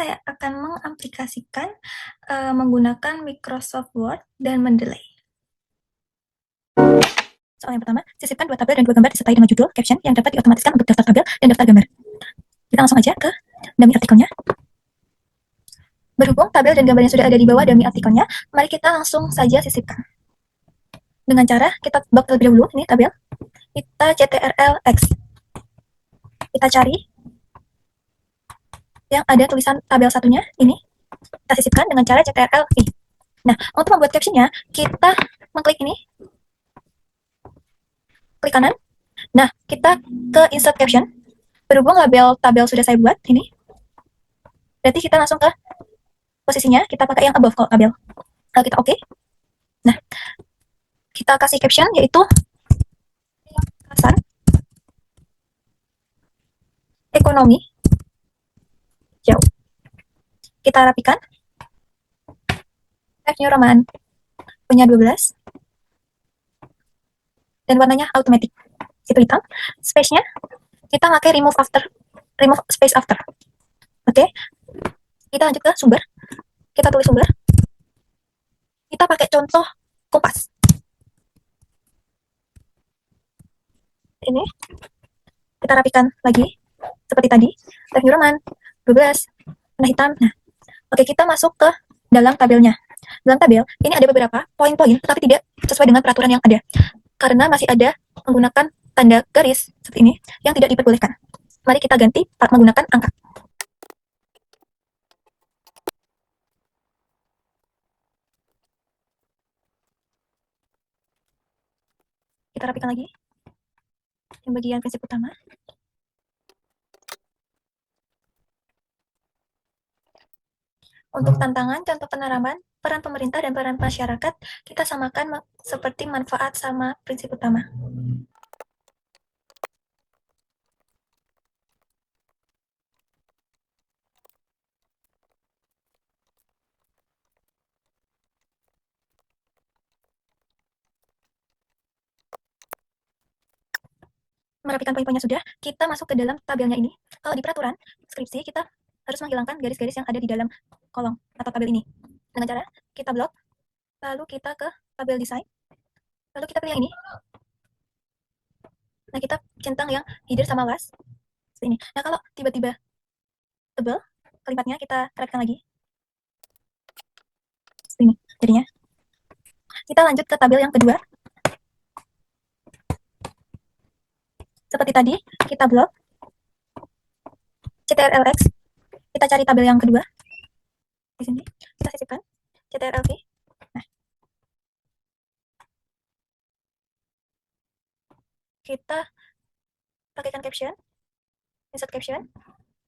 saya akan mengaplikasikan menggunakan Microsoft Word dan Mendeley. Soal yang pertama, sisipkan 2 tabel dan 2 gambar disertai dengan judul, caption yang dapat diotomatiskan untuk daftar tabel dan daftar gambar. Kita langsung aja ke dummy artikelnya. Berhubung tabel dan gambarnya sudah ada di bawah dummy artikelnya, mari kita langsung saja sisipkan. Dengan cara kita blok terlebih dahulu, ini tabel, kita CTRL-X. Kita cari yang ada tulisan tabel satunya, ini, kita sisipkan dengan cara CTRL-V. Nah, untuk membuat captionnya, kita mengklik ini, klik kanan. Nah, kita ke insert caption. Berhubung label tabel sudah saya buat, ini, berarti kita langsung ke posisinya, kita pakai yang above tabel. Lalu kita oke. Nah, kita kasih caption, yaitu kasar, ekonomi, jauh. Kita rapikan. Times New Roman punya 12. Dan warnanya automatic. Itu hitam. Space-nya, kita pakai remove space after. Oke. Kita lanjut ke sumber. Kita tulis sumber. Kita pakai contoh kompas. Ini. Kita rapikan lagi. Seperti tadi. Times New Roman 12. Warna hitam. Nah, oke, kita masuk ke dalam tabelnya. Dalam tabel, ini ada beberapa poin-poin, tetapi tidak sesuai dengan peraturan yang ada. Karena masih ada menggunakan tanda garis seperti ini yang tidak diperbolehkan. Mari kita ganti menggunakan angka. Kita rapikan lagi. Yang bagian prinsip utama. Untuk tantangan, contoh penerapan, peran pemerintah dan peran masyarakat, kita samakan seperti manfaat sama prinsip utama. Merapikan poin-poinnya sudah, kita masuk ke dalam tabelnya ini. Kalau di peraturan skripsi, kita harus menghilangkan garis-garis yang ada di dalam kolom atau tabel ini. Dengan cara kita blok, lalu kita ke tabel desain, lalu kita pilih yang ini. Nah, kita centang yang header sama last. Seperti ini. Nah, kalau tiba-tiba tebal, kalimatnya kita terapkan lagi. Seperti ini jadinya. Kita lanjut ke tabel yang kedua. Seperti tadi, kita blok, CTRL-X, kita cari tabel yang kedua. Di sini, kita sisipkan, CTRL-V. Nah, kita pakaikan caption, insert caption.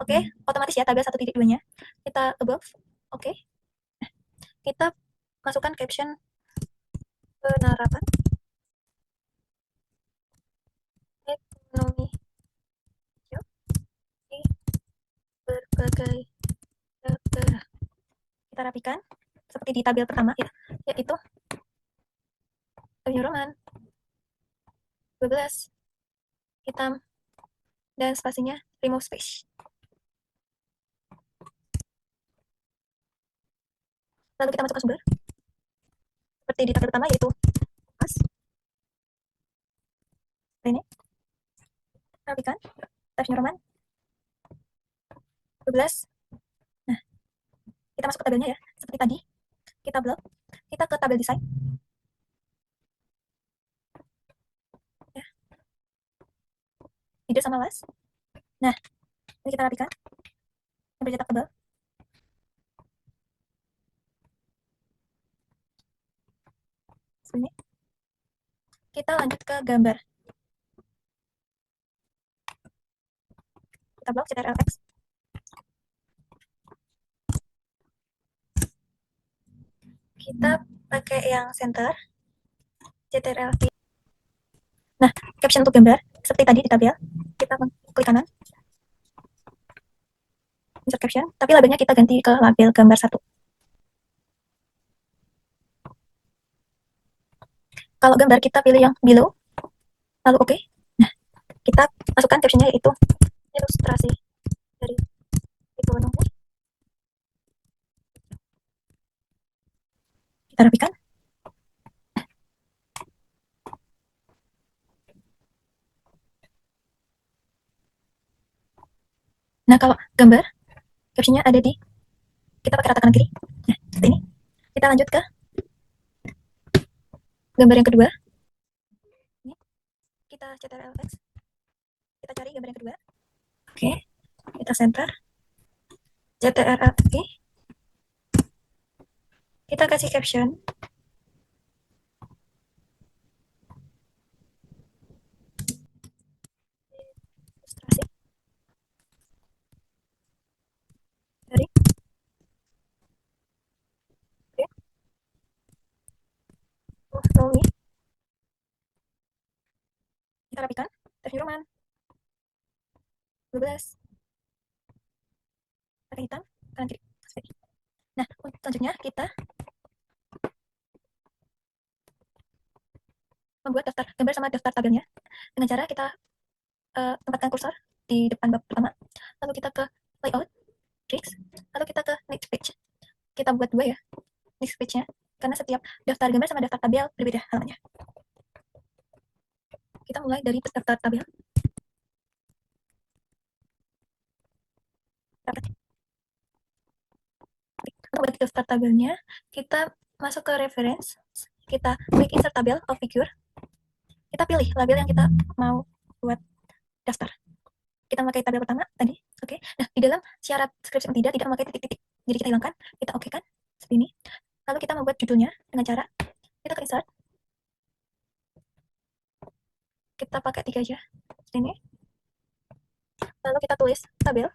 Oke, otomatis ya tabel 1.2-nya. Kita above, oke. Nah, kita masukkan caption penerapan ekonomi di berbagai negara. Kita rapikan seperti di tabel pertama ya, yaitu New Roman 12, hitam, dan spasinya remove space. Lalu kita masukkan sumber seperti di tabel pertama, yaitu pas ini, rapikan Times New Roman 12. Nah, kita masuk ke tabelnya ya, seperti tadi. Kita blok, kita ke tabel desain. Ya. Header sama last. Nah, ini kita rapikan. Yang bercetak tebal. Ini. Kita lanjut ke gambar. Kita blok CTRL-X. Kita pakai yang center, CTRL-V. Nah, caption untuk gambar, seperti tadi di tabel, kita klik kanan, insert caption, tapi labelnya kita ganti ke label gambar 1. Kalau gambar kita pilih yang below, lalu oke. Nah, kita masukkan captionnya yaitu ilustrasi dari ekonomi kita rapikan. Nah, kalau gambar, captionnya ada di, kita pakai rata kanan kiri. Nah, seperti ini. Kita lanjut ke gambar yang kedua. Ini, kita CTRL-X. Kita cari gambar yang kedua. Oke, kita center. CTRL-X. Kita kasih caption. Ilustrasi. Dari. Oke. Oh, ini. Kita rapikan. Tes New Roman. 12. Pakai hitam, kanan kiri. Nah, selanjutnya kita membuat daftar gambar sama daftar tabelnya dengan cara kita tempatkan kursor di depan bab pertama, lalu kita ke layout, tricks, lalu kita ke next page. Kita buat dua ya, next page-nya, karena setiap daftar gambar sama daftar tabel berbeda halamannya. Kita mulai dari daftar tabel. Untuk buat daftar tabelnya, kita masuk ke reference, kita klik insert tabel of figure, kita pilih label yang kita mau buat daftar. Kita memakai tabel pertama tadi, oke. Nah, di dalam syarat description tidak memakai titik-titik, jadi kita hilangkan, kita oke kan, seperti ini. Lalu kita membuat judulnya dengan cara kita ke insert, kita pakai 3 aja, seperti ini. Lalu kita tulis tabel,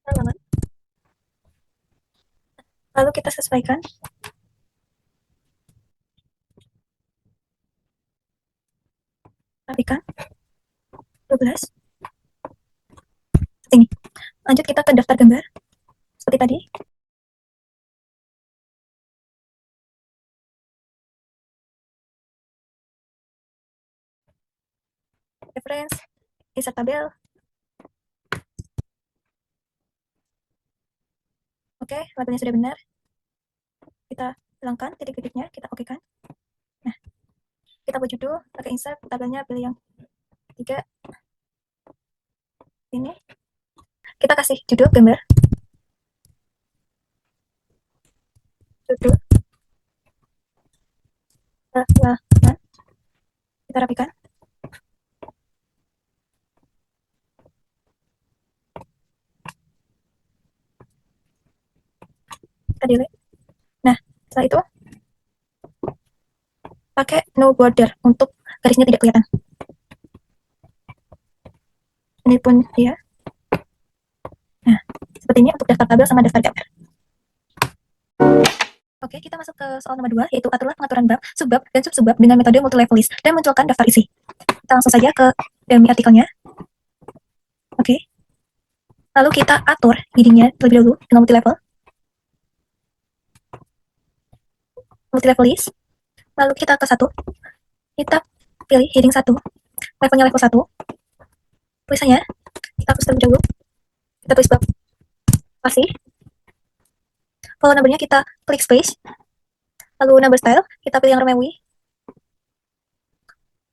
halaman, lalu kita sesuaikan. Rapikan 12 seperti ini. Lanjut kita ke daftar gambar seperti tadi. Reference, insert tabel. Oke, labelnya sudah benar. Kita hilangkan titik-titiknya, kita oke kan. Nah, kita buat judul, pakai insert, tabelnya pilih yang 3. Ini. Kita kasih judul gambar. Judul. Kita rapikan. Kita delete. Nah, setelah itu pakai no border untuk garisnya tidak kelihatan. Ini pun dia. Nah, seperti ini untuk daftar tabel sama daftar gambar. Oke, kita masuk ke soal nomor 2, yaitu aturlah pengaturan bab, subbab, dan subsubbab dengan metode multilevel list, dan munculkan daftar isi. Kita langsung saja ke dummy artikelnya. Oke. Lalu kita atur headingnya terlebih dahulu dengan multilevel. Multilevel list. Lalu kita ke 1. Kita pilih heading 1. Levelnya level 1. Tulisannya, kita hapus terlebih dahulu. Kita tulis bab spasi. Kalau numbernya kita klik space. Lalu number style, kita pilih yang Romawi.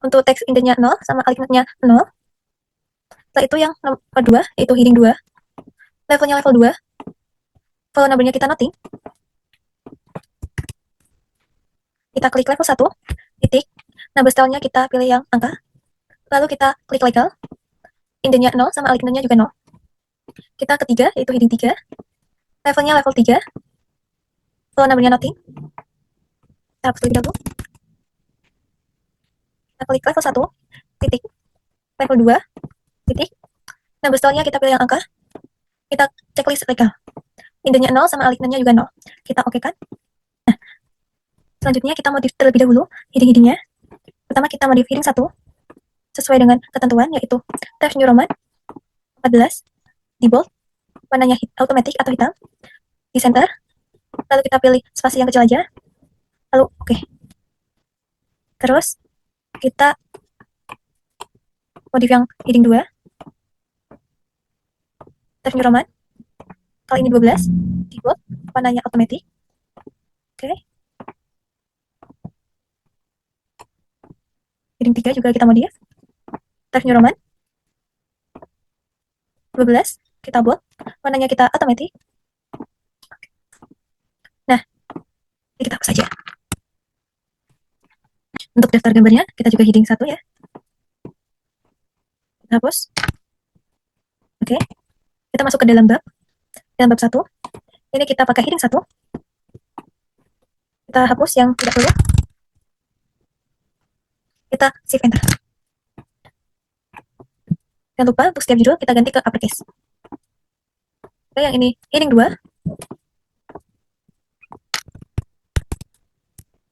Untuk teks indentnya 0 sama alignmentnya 0. Setelah itu yang nomor 2, yaitu heading 2. Levelnya level 2. Kalau numbernya kita noting. Kita klik level 1, titik. Number style-nya kita pilih yang angka. Lalu kita klik legal. Indentnya 0 sama alignmentnya juga 0. Kita ketiga, yaitu heading 3. Levelnya level 3. Kalau numbernya noting. Kita hapus terlebih dahulu. Kita klik level 1, titik. Level 2, titik. Number style-nya kita pilih yang angka. Kita checklist legal. Indentnya 0 sama alignmentnya juga 0. Kita oke kan? Nah, selanjutnya kita modif terlebih dahulu heading-headingnya. Pertama kita modif heading 1 sesuai dengan ketentuan, yaitu Times New Roman 14, di bold, warnanya automatic atau hitam, di center, lalu kita pilih spasi yang kecil aja, lalu oke. Terus kita modif yang heading 2, Times New Roman Kali ini 12, keyboard, warnanya otomatis. Oke. Heading 3 juga kita modif. Times New Roman. 12, kita buat, warnanya kita otomatis. Nah, ini kita hapus saja. Untuk daftar gambarnya, kita juga heading 1 ya. Kita hapus. Oke. Kita masuk ke dalam bab 1. Ini kita pakai heading 1. Kita hapus yang tidak perlu. Kita shift enter. Jangan lupa untuk setiap judul kita ganti ke uppercase. Oke, yang ini heading 2.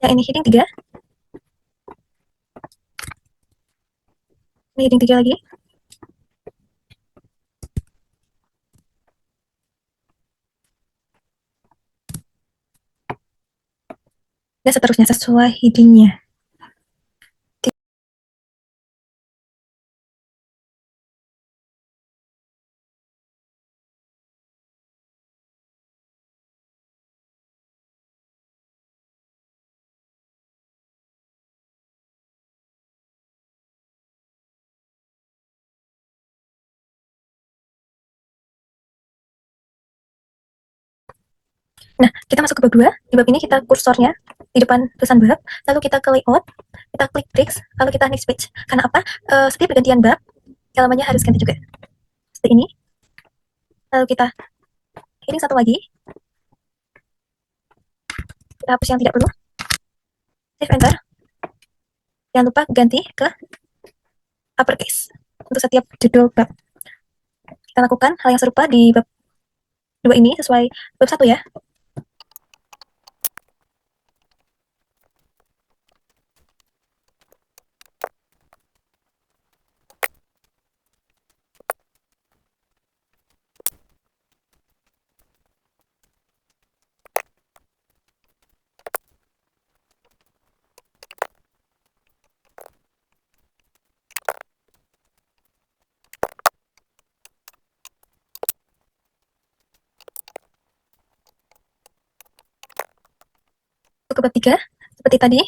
Yang ini heading 3. Ini heading 3 lagi. Dan seterusnya sesuai headingnya. Nah, kita masuk ke bab 2. Di bab ini kita kursornya di depan tulisan bab, lalu kita ke layout, kita klik tricks, lalu kita next page. Karena apa? Setiap pergantian bab, halamannya harus ganti juga. Seperti ini. Lalu kita heading 1 lagi. Kita hapus yang tidak perlu. Shift enter. Jangan lupa ganti ke uppercase untuk setiap judul bab. Kita lakukan hal yang serupa di bab 2 ini sesuai bab 1 ya. Untuk ke bab 3, seperti tadi,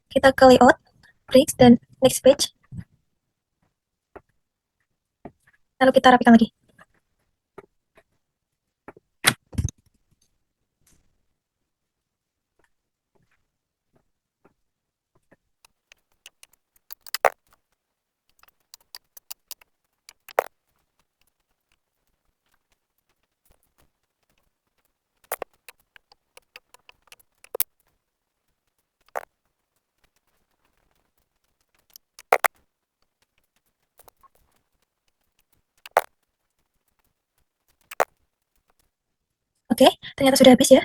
kita ke layout, tricks, dan next page. Lalu kita rapikan lagi. Oke, ternyata sudah habis ya.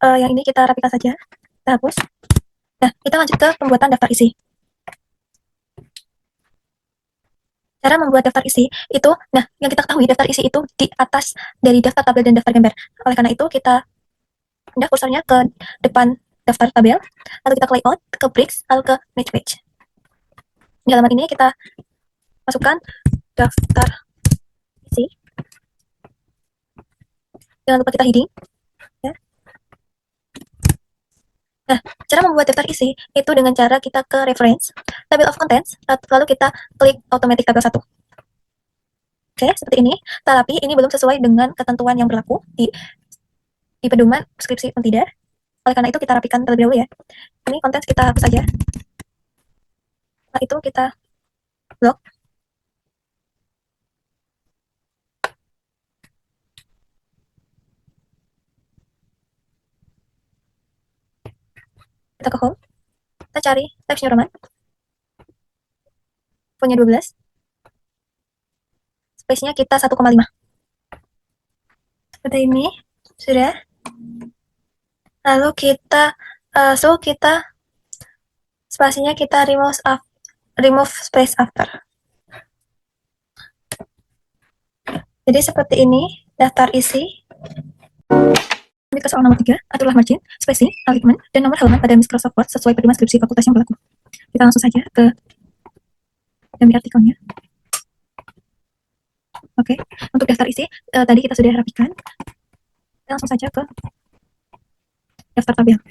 Yang ini kita rapikan saja. Kita hapus. Nah, kita lanjut ke pembuatan daftar isi. Cara membuat daftar isi itu, nah, yang kita ketahui daftar isi itu di atas dari daftar tabel dan daftar gambar. Oleh karena itu, kita pindah kursornya ke depan daftar tabel, lalu kita ke layout, ke bricks, lalu ke next page. Di halaman ini kita masukkan daftar isi. Jangan lupa kita heading. Ya. Nah, cara membuat daftar isi itu dengan cara kita ke reference, table of contents, lalu kita klik automatic tabel 1. Oke, seperti ini. Tapi ini belum sesuai dengan ketentuan yang berlaku di pedoman skripsi Untidar. Oleh karena itu kita rapikan terlebih dahulu ya. Ini konten kita hapus saja. Setelah itu kita lock. Kita ke home. Kita cari Times New Roman. Punya 12. Space-nya kita 1,5. Seperti ini. Sudah. Lalu kita spasinya kita remove space after. Jadi seperti ini daftar isi. Lanjut ke soal nomor 3, aturlah margin, spacing, alignment, dan nomor halaman pada Microsoft Word sesuai pedoman skripsi fakultas yang berlaku. Kita langsung saja ke gambar artikelnya. Oke, untuk daftar isi tadi kita sudah rapikan. Langsung saja ke daftar tabel.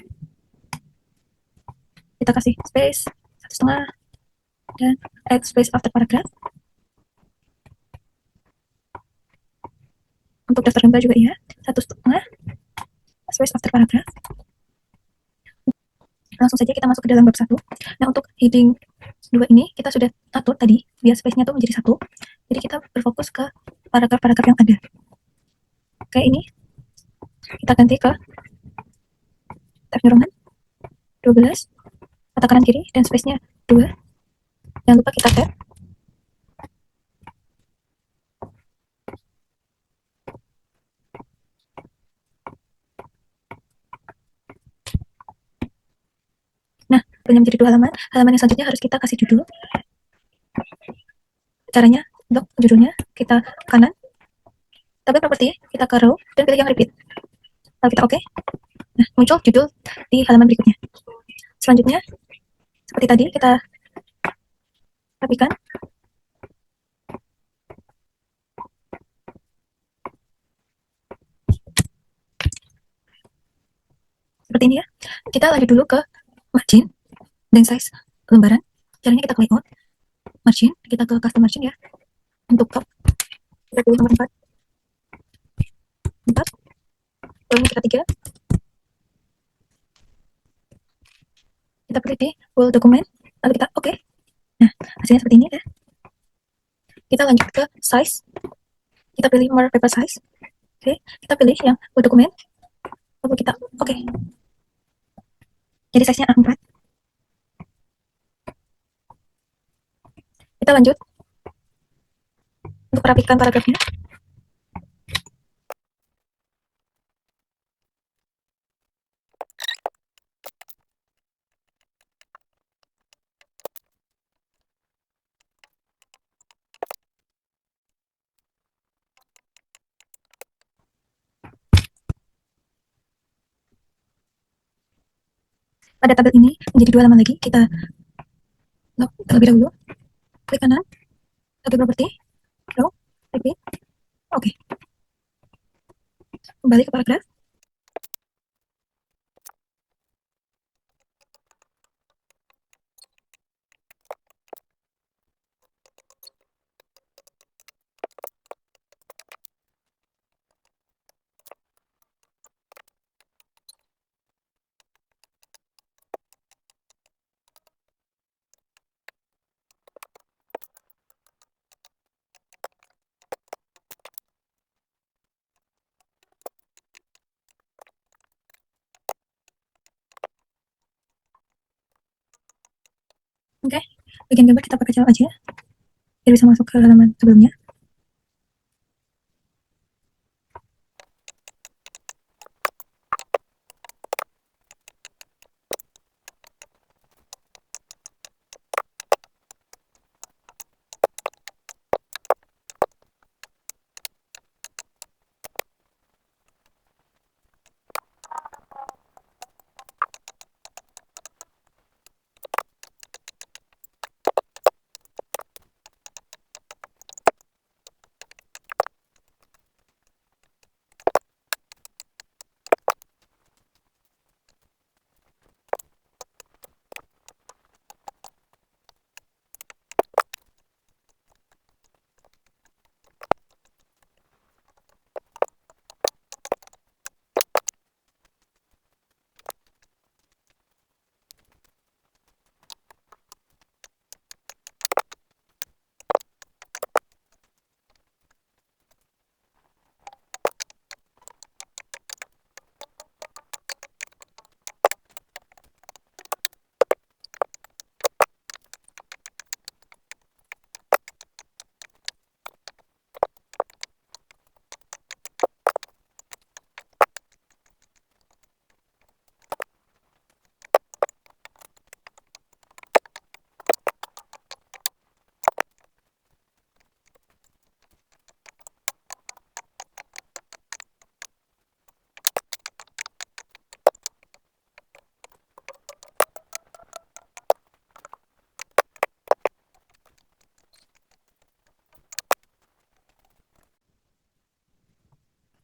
Kita kasih space 1,5 dan add space after paragraph. Untuk daftar gambar juga iya, 1,5 space after paragraph. Langsung saja kita masuk ke dalam bab 1. Nah, untuk heading 2 ini kita sudah atur tadi biar space-nya tuh menjadi 1. Jadi kita berfokus ke paragraf-paragraf yang ada. Kayak ini kita ganti ke tab New Roman 12 mata kanan kiri dan space-nya 2. Jangan lupa kita tab. Nah, punya menjadi 2 halaman. Halaman yang selanjutnya harus kita kasih judul. Caranya, untuk judulnya kita kanan, tabel properti, kita ke row dan pilih yang repeat. Lalu kita oke. Nah, muncul judul di halaman berikutnya. Selanjutnya, seperti tadi kita rapikan. Seperti ini ya. Kita lanjut dulu ke margin dan size lembaran. Caranya kita ke layout, margin, kita ke custom margin ya. Untuk top, kita pilih nomor 4, lalu kita 3, kita pilih di full dokumen, lalu kita oke. Nah, hasilnya seperti ini ya. Kita lanjut ke size, kita pilih more paper size. Oke, kita pilih yang full dokumen, lalu kita oke. Jadi size-nya A4. Kita lanjut untuk merapikan paragrafnya. Pada tabel ini menjadi 2 halaman lagi. Kita lock terlebih dahulu. Klik kanan, tabel properti, row, repeat, oke. Kembali ke paragraf. Oke, bagian gambar kita perkecil aja biar bisa masuk ke halaman sebelumnya.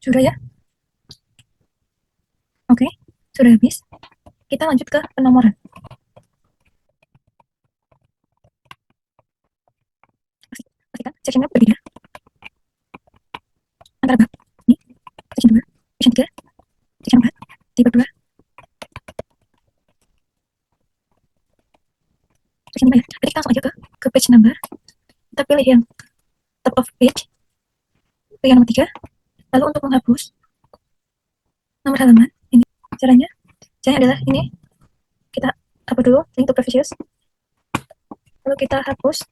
Sudah ya? Oke, sudah habis. Kita lanjut ke penomoran. Pastikan sectionnya berbeda antara bab ini, section 2, section 3, section 4, di bab 2, section 5 ya. Jadi kita langsung aja ke page number. Kita pilih yang top of page, pilih yang nomor 3. Lalu untuk menghapus nomor halaman, ini caranya adalah ini. Kita hapus dulu link to previous, lalu kita hapus.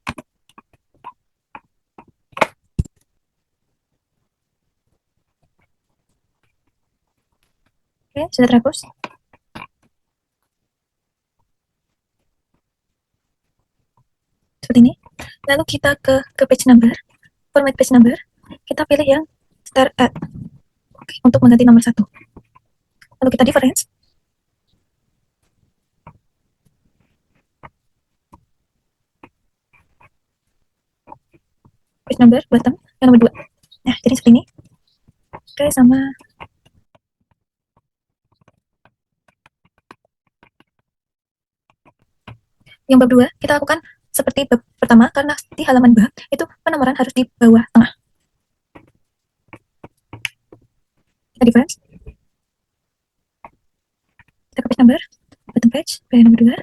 Oke, sudah terhapus. Seperti ini. Lalu kita ke page number, format page number. Kita pilih yang start at. Oke, untuk mengganti nomor 1. Lalu kita difference. Page number bottom yang nomor 2. Nah, jadi seperti ini. Oke, sama yang bab 2 kita lakukan seperti bab pertama, karena di halaman bab itu penomoran harus di bawah tengah. Kita difference. Kita ke page number, bottom page, page nomor 2.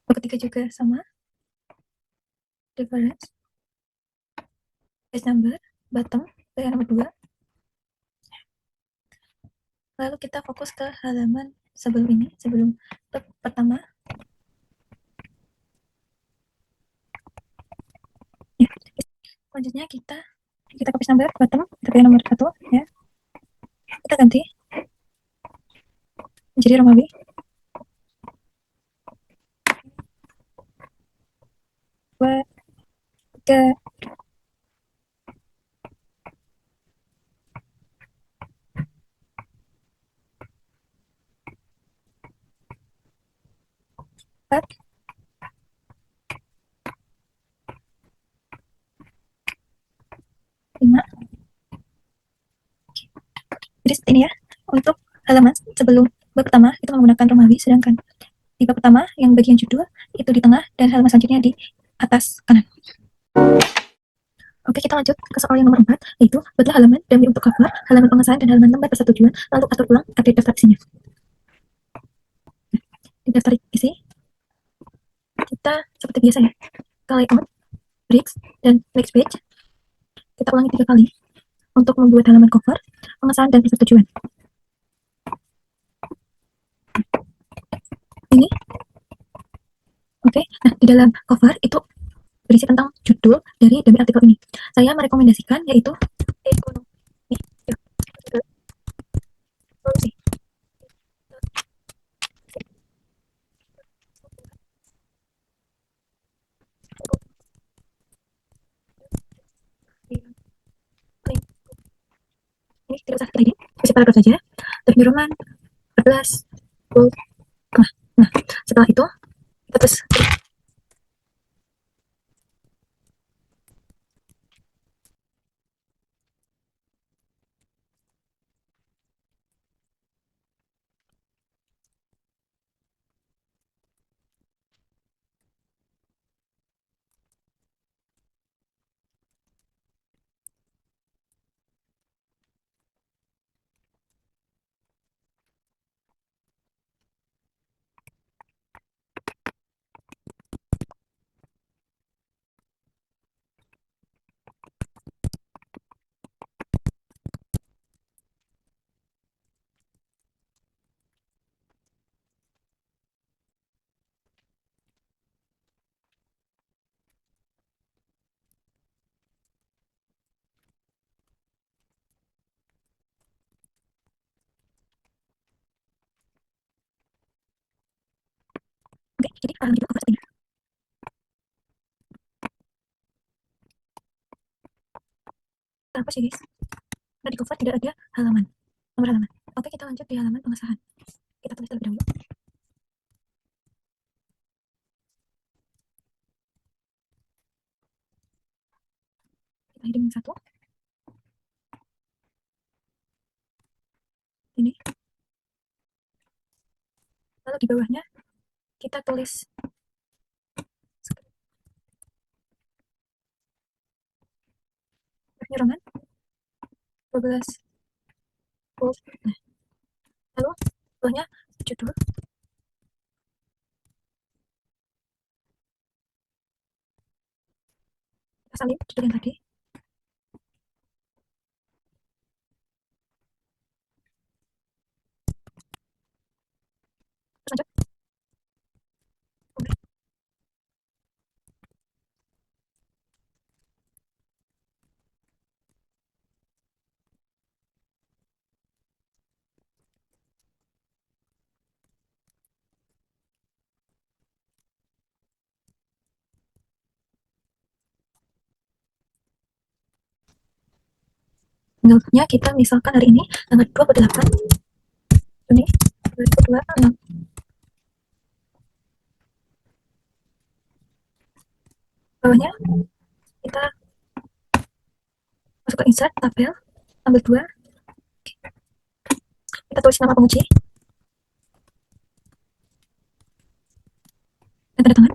Bab ketiga juga sama. Difference. Page number, bottom, page nomor 2. Lalu kita fokus ke halaman sebelum ini, sebelum bab pertama. Ya. Selanjutnya kita ke page number, bottom, kita pilih nomor 1 ya. Kita ganti menjadi Romawi. Dua, tiga, empat, 5. Jadi seperti ini ya. Untuk halaman sebelum bab pertama itu menggunakan Romawi, sedangkan di bab pertama yang bagian judul itu di tengah dan halaman selanjutnya di atas kanan. Oke, kita lanjut ke soal yang nomor 4, yaitu belah halaman dan untuk cover, halaman pengesahan dan halaman lembar persetujuan, lalu atur ulang update daftar isinya. Di daftar isi, kita seperti biasa ya, ke layout, bricks, dan next page. Kita ulangi 3 kali untuk membuat halaman cover, pengesahan, dan persetujuan. Ini. Oke, nah di dalam cover itu berisi tentang judul dari artikel ini. Saya merekomendasikan yaitu ekonomi solusi. Ini tidak usah kita ini, isi paragraf saja. Teknik Roman 14 bold. Nah, setelah itu kita terus oke, jadi halaman judul cover seperti ini. Kenapa sih guys? Karena di cover tidak ada halaman, nomor halaman. Oke, kita lanjut di halaman pengesahan. Kita tulis terlebih dahulu. heading 1 ini, lalu di bawahnya kita tulis penyiraman 12 volt. Nah, lalu bawahnya judul, kita salin judul yang tadi. Terus lanjut. Oke. Tanggalnya kita misalkan hari ini tanggal 28 Juni 2026. Bawahnya kita masuk ke insert tabel tabel 2, kita tulis nama penguji dan tanda tangan.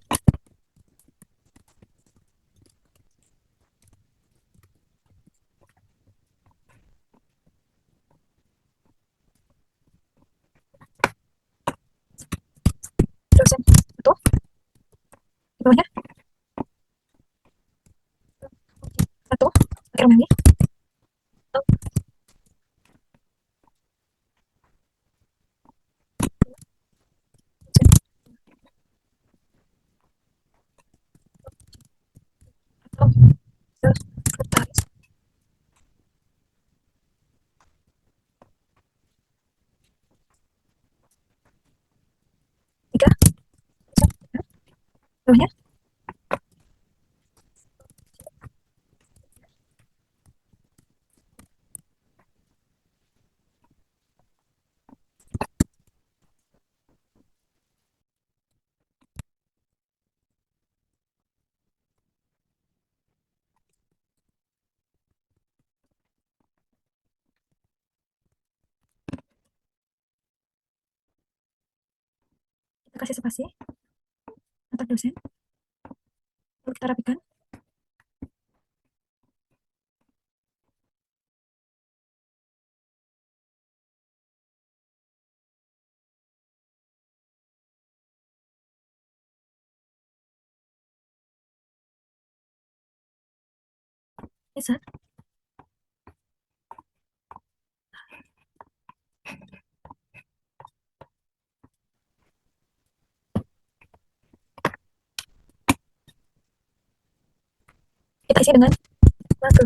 Dosen satu di bawahnya satu pakai Romawi. Atau sekretaris. Tiga bawahnya kita kasih spasi antar dosen, lalu kita rapikan. Insert. Kita isi dengan lagu.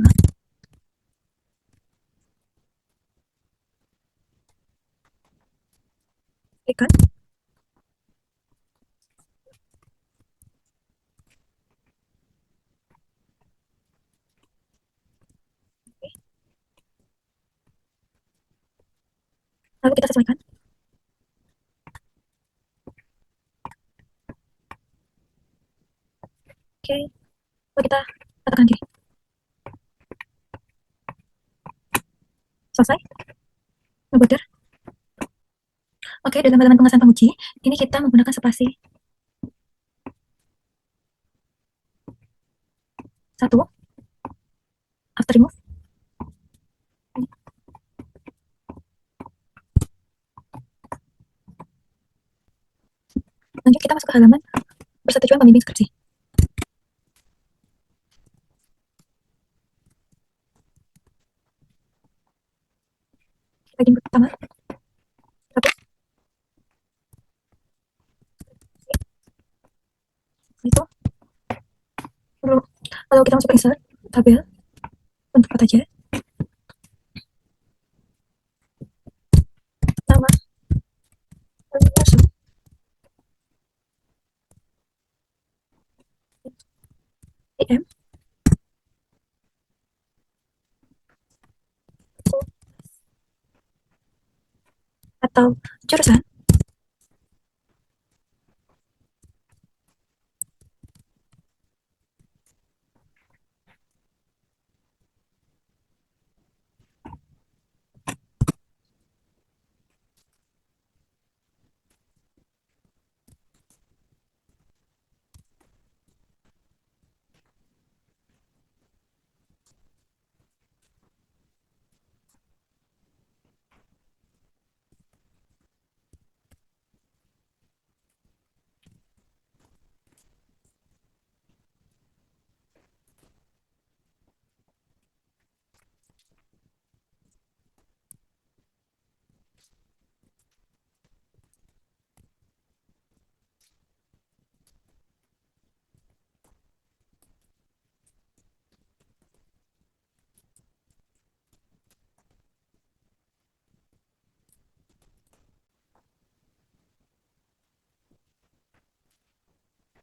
Ikan. Lalu kita sesuaikan. Oke, lalu kita katakan kiri. Selesai. Ngeborder. Oke, dalam halaman pengawasan penguji, ini kita menggunakan spasi. Satu, after remove. Lanjut kita masuk ke halaman persetujuan pembimbing skripsi. Bagian pertama, itu kalau kita masuk ke insert tabel untuk apa aja, nama langsung IM atau jurusan,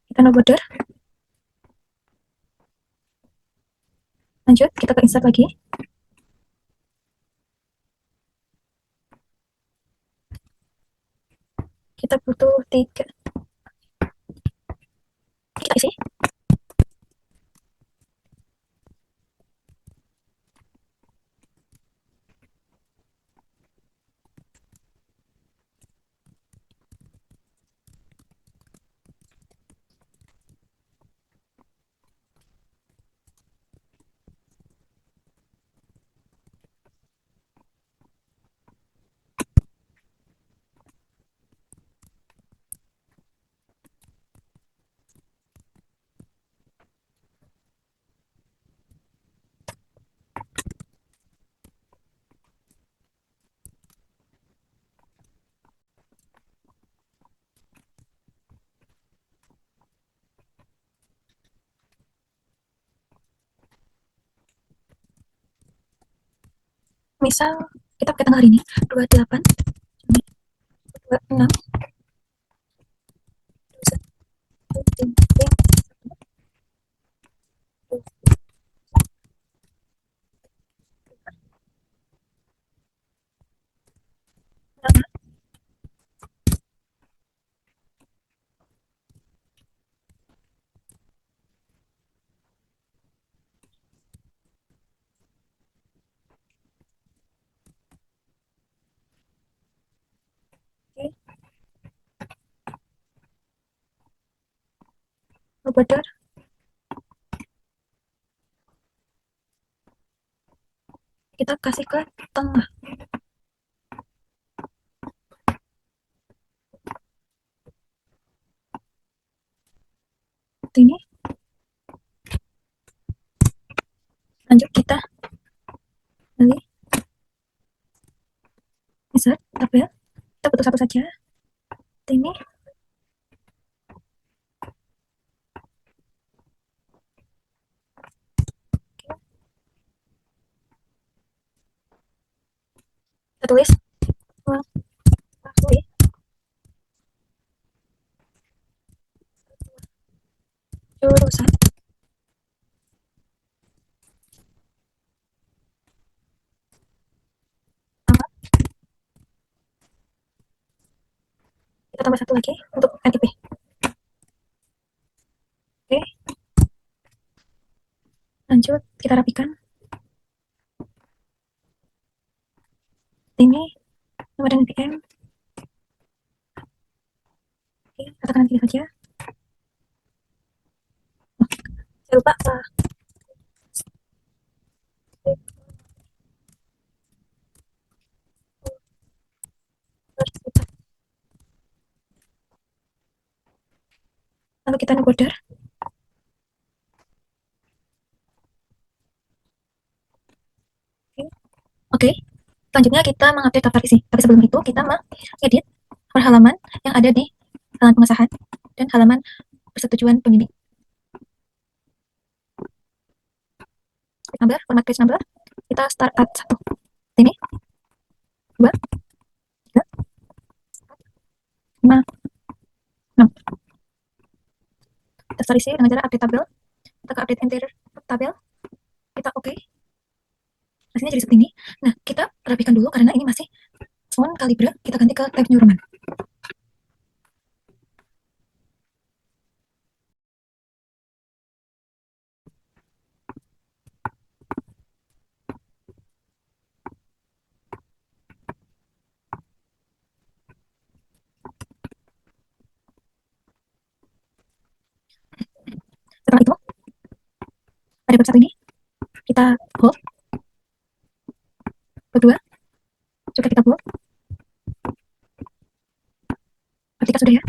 Kita no border. Lanjut, kita ke insert lagi. Kita butuh 3. Kita isi. Misal kita pakai tanggal hari ini 28 Juni 26 border. Kita kasih ke tengah. Ini. Lanjut kita pilih insert tabel. Kita butuh satu saja. Ini. Kita tulis jurusan. Kita tambah satu lagi untuk NIP. Oke. Lanjut, kita rapikan. Ini nomor dan NPM. Oke, katakan nanti saja. Saya lupa. Lalu kita no border. Oke. Selanjutnya kita mengupdate daftar isi. Tapi sebelum itu kita mengedit halaman yang ada di halaman pengesahan dan halaman persetujuan pembimbing. Page number, format page number. Kita start at 1. Ini 2 3 5 6. Daftar isi dengan cara update tabel. Kita ke update entire tabel. Kita oke. Hasilnya jadi seperti ini. Nah, kita rapikan dulu karena ini masih font Calibra. Kita ganti ke Times New Roman. Setelah itu, pada bab 1 ini, kita hold. Bab 2, juga kita hold. Bab 3 sudah ya.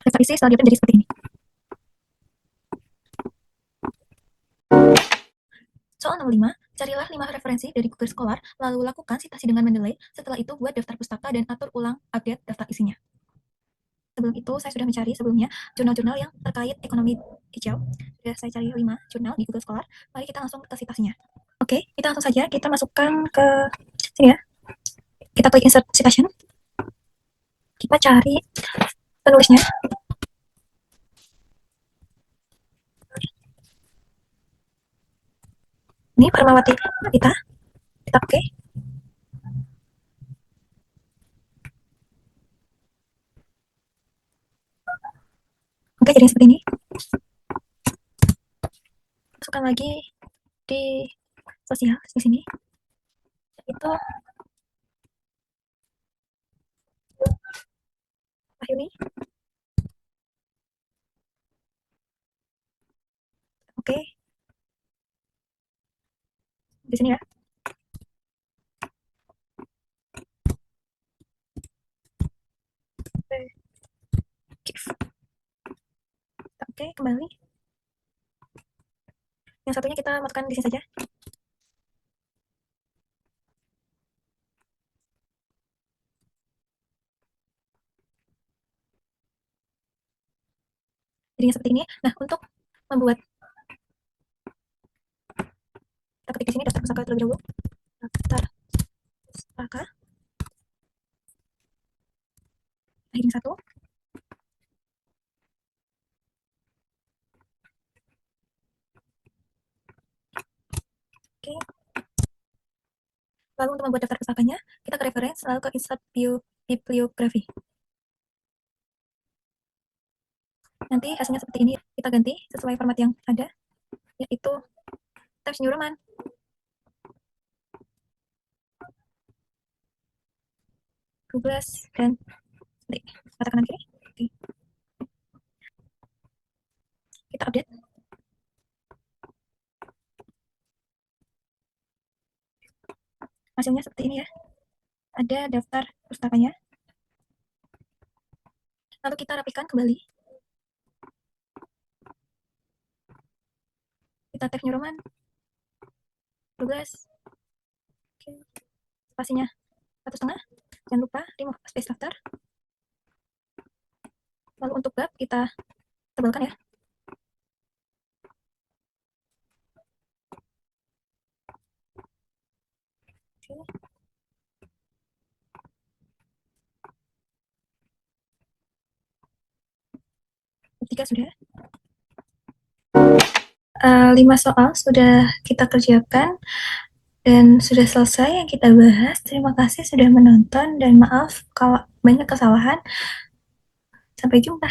Daftar isi setelah menjadi seperti ini. Soal 65, carilah 5 referensi dari Google Scholar, lalu lakukan citasi dengan Mendeley. Setelah itu, buat daftar pustaka dan atur ulang update daftar isinya. Sebelum itu, saya sudah mencari sebelumnya jurnal-jurnal yang terkait ekonomi hijau. Sudah saya cari 5 jurnal di Google Scholar. Mari kita langsung ke citasinya. Oke, kita langsung saja kita masukkan ke sini ya. Kita klik insert citation. Kita cari penulisnya. Ini Permawati kita pakai. Oke, jadi seperti ini. Masukkan lagi di sosial di sini. Itu Wahyuni. Oke, di sini ya. Oke, kembali. Yang satunya kita masukkan di sini saja. Jadinya seperti ini. Nah, untuk membuat, kita ketik di sini daftar pustaka terlebih dahulu. Daftar pustaka. Heading 1. Oke. Lalu untuk membuat daftar pustakanya, kita ke reference, lalu ke insert bibliography. Nanti hasilnya seperti ini. Kita ganti sesuai format yang ada, yaitu Times New Roman. Google dan kata kanan kiri. Oke. Kita update. Hasilnya seperti ini ya. Ada daftar pustakanya. Lalu kita rapikan kembali. Kita tab New Roman. 12. Oke. Spasinya 1,5. Jangan lupa remove space after. Lalu untuk bab kita tebalkan ya. Oke. Tiga sudah. 5 soal sudah kita kerjakan dan sudah selesai yang kita bahas. Terima kasih sudah menonton dan maaf kalau banyak kesalahan. Sampai jumpa.